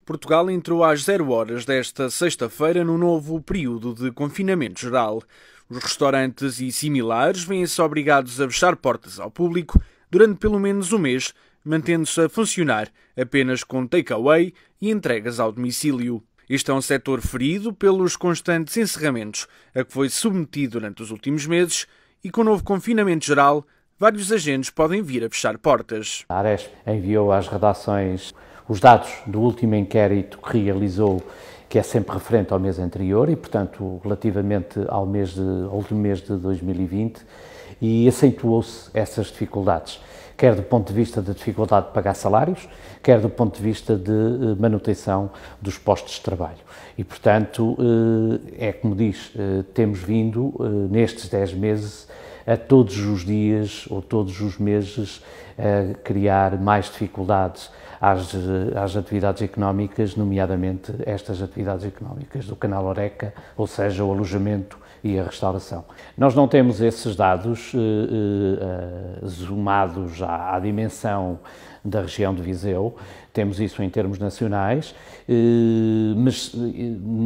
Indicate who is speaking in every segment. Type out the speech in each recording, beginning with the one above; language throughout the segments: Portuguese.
Speaker 1: Portugal entrou às 0 horas desta sexta-feira no novo período de confinamento geral. Os restaurantes e similares vêm-se obrigados a fechar portas ao público durante pelo menos um mês, mantendo-se a funcionar apenas com take-away e entregas ao domicílio. Este é um setor ferido pelos constantes encerramentos a que foi submetido durante os últimos meses e, com o novo confinamento geral, vários agentes podem vir a fechar portas.
Speaker 2: A Aresp enviou às redações os dados do último inquérito que realizou, que é sempre referente ao mês anterior e, portanto, relativamente ao último mês de 2020, e acentuou-se essas dificuldades, quer do ponto de vista da dificuldade de pagar salários, quer do ponto de vista de manutenção dos postos de trabalho. E, portanto, é como diz, temos vindo, nestes 10 meses, a todos os dias ou todos os meses, a criar mais dificuldades às atividades económicas, nomeadamente estas atividades económicas do canal Horeca, ou seja, o alojamento e a restauração. Nós não temos esses dados zoomados à dimensão da região de Viseu, temos isso em termos nacionais, mas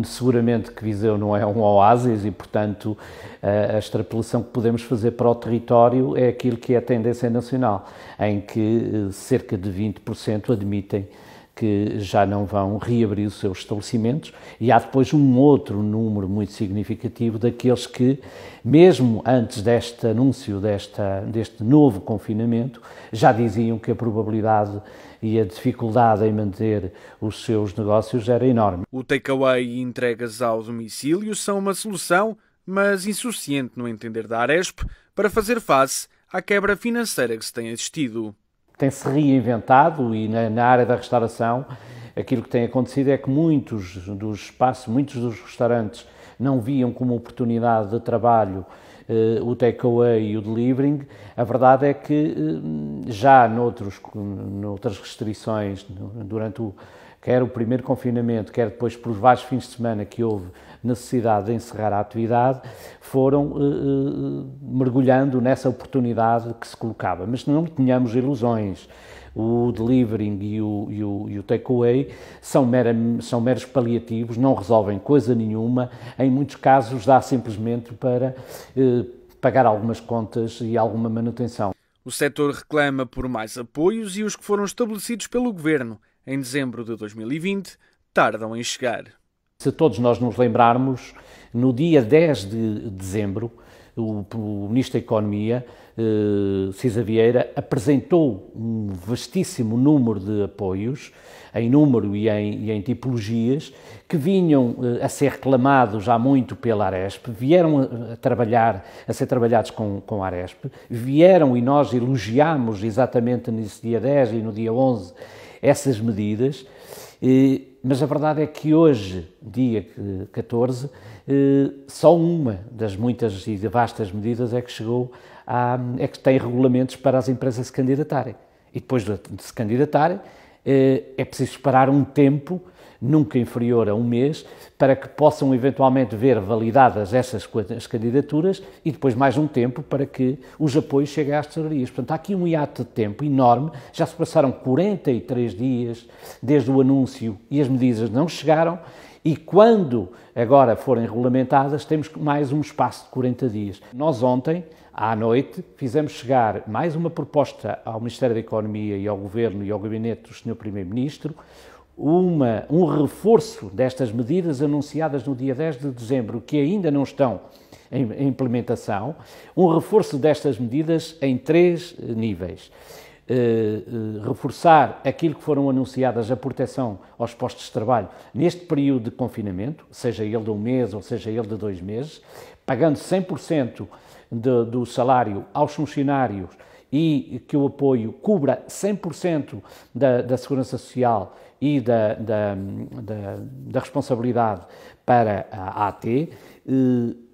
Speaker 2: seguramente que Viseu não é um oásis e, portanto, a extrapolação que podemos fazer para o território é aquilo que é a tendência nacional, em que cerca de 20% admitem que já não vão reabrir os seus estabelecimentos, e há depois um outro número muito significativo daqueles que, mesmo antes deste anúncio, deste novo confinamento, já diziam que a probabilidade e a dificuldade em manter os seus negócios era enorme.
Speaker 1: O takeaway e entregas ao domicílio são uma solução, mas insuficiente no entender da Aresp, para fazer face à quebra financeira que se tem assistido.
Speaker 2: Tem-se reinventado e na área da restauração aquilo que tem acontecido é que muitos dos restaurantes não viam como oportunidade de trabalho o takeaway e o delivering. A verdade é que já noutras restrições, quer o primeiro confinamento, quer depois pelos vários fins de semana que houve necessidade de encerrar a atividade, foram mergulhando nessa oportunidade que se colocava. Mas não tenhamos ilusões. O delivering e o takeaway são meros paliativos, não resolvem coisa nenhuma. Em muitos casos dá simplesmente para pagar algumas contas e alguma manutenção.
Speaker 1: O setor reclama por mais apoios e os que foram estabelecidos pelo Governo em dezembro de 2020 tardam em chegar.
Speaker 2: Se todos nós nos lembrarmos, no dia 10 de dezembro, o Ministro da Economia, Cisa Vieira, apresentou um vastíssimo número de apoios, em número e em tipologias, que vinham a ser reclamados há muito pela Aresp, vieram a ser trabalhados com a Aresp, vieram e nós elogiámos exatamente nesse dia 10 e no dia 11 essas medidas, mas a verdade é que hoje, dia 14, só uma das muitas e vastas medidas é que tem regulamentos para as empresas se candidatarem. E depois de se candidatarem, é preciso esperar um tempo, nunca inferior a um mês, para que possam eventualmente ver validadas essas candidaturas e depois mais um tempo para que os apoios cheguem às tesourarias. Portanto, há aqui um hiato de tempo enorme, já se passaram 43 dias desde o anúncio e as medidas não chegaram, e quando agora forem regulamentadas temos mais um espaço de 40 dias. Nós ontem, à noite, fizemos chegar mais uma proposta ao Ministério da Economia e ao Governo e ao Gabinete do Sr. Primeiro-Ministro, um reforço destas medidas anunciadas no dia 10 de dezembro, que ainda não estão em implementação, um reforço destas medidas em 3 níveis. Reforçar aquilo que foram anunciadas, a proteção aos postos de trabalho neste período de confinamento, seja ele de um mês ou seja ele de 2 meses, pagando 100% do salário aos funcionários e que o apoio cubra 100% da segurança social e da responsabilidade para a AT,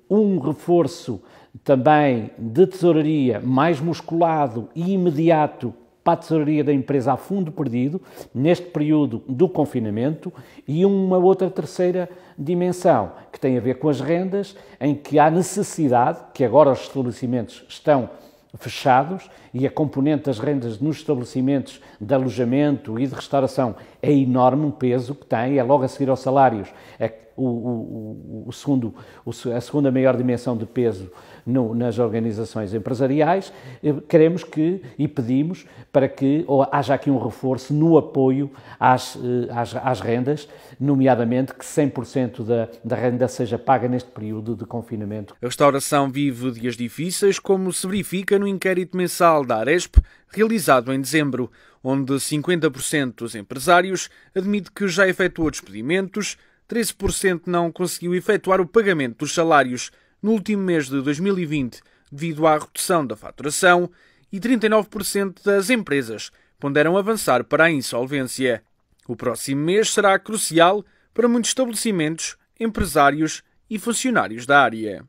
Speaker 2: um reforço também de tesouraria mais musculado e imediato para a tesouraria da empresa a fundo perdido, neste período do confinamento, e uma outra terceira dimensão, que tem a ver com as rendas, em que há necessidade, que agora os estabelecimentos estão fechados e a componente das rendas nos estabelecimentos de alojamento e de restauração é enorme, um peso que tem, é logo a seguir aos salários, é a segunda maior dimensão de peso nas organizações empresariais. Queremos e pedimos para que haja aqui um reforço no apoio às rendas, nomeadamente que 100% da renda seja paga neste período de confinamento.
Speaker 1: A restauração vive dias difíceis, como se verifica no inquérito mensal da Aresp, realizado em dezembro, onde 50% dos empresários admite que já efetuou despedimentos, 13% não conseguiu efetuar o pagamento dos salários no último mês de 2020 devido à redução da faturação e 39% das empresas ponderam avançar para a insolvência. O próximo mês será crucial para muitos estabelecimentos, empresários e funcionários da área.